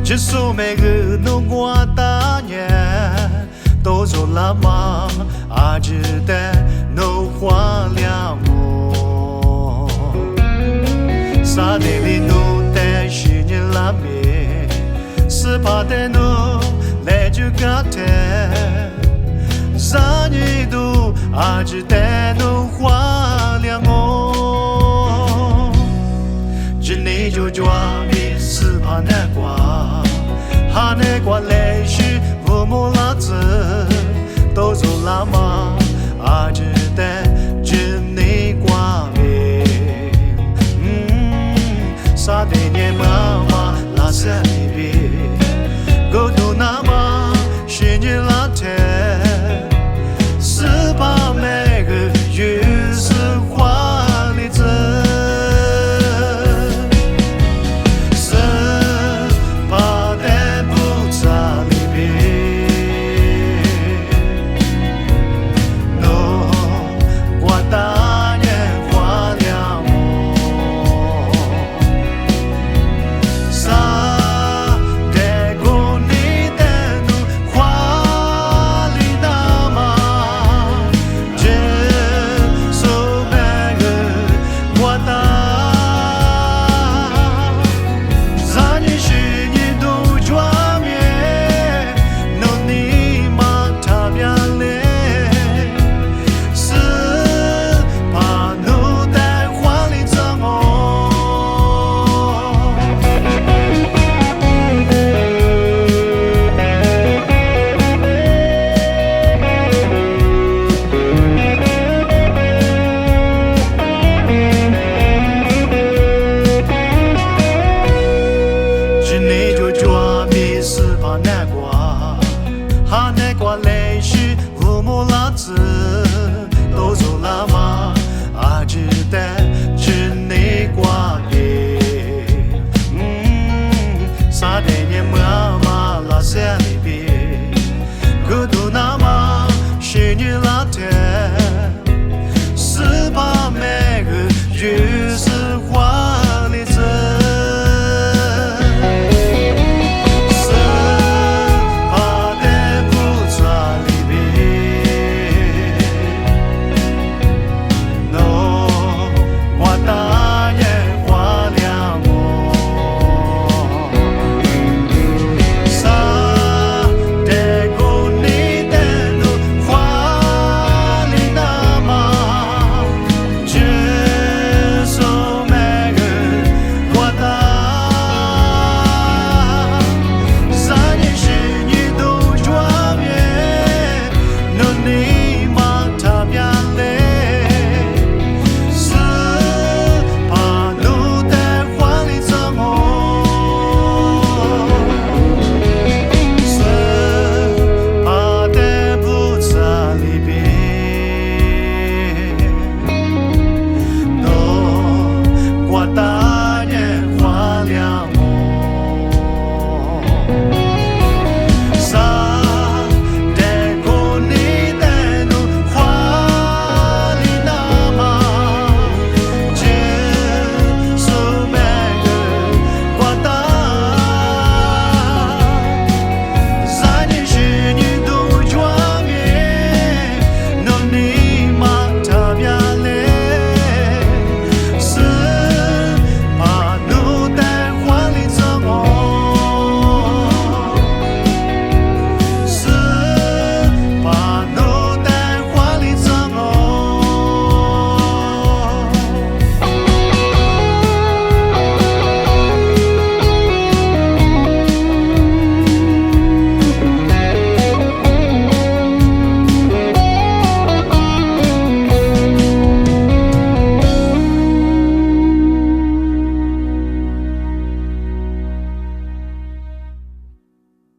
只说每个弄过大年，都做了嘛，啊只得弄花了么，啥的里弄得是你拉面，是怕的弄来就搞的，啥你都啊只得弄花了么，只你就抓你是怕难过。哈那瓜来时，我木拉子都走了吗？啊，只得只你瓜呗。啥的年妈妈拉塞里边，狗都那么是你拉的，是把每个月是花里子。都走了吗？啊，只得只你挂的，啥的年妈妈拉塞里。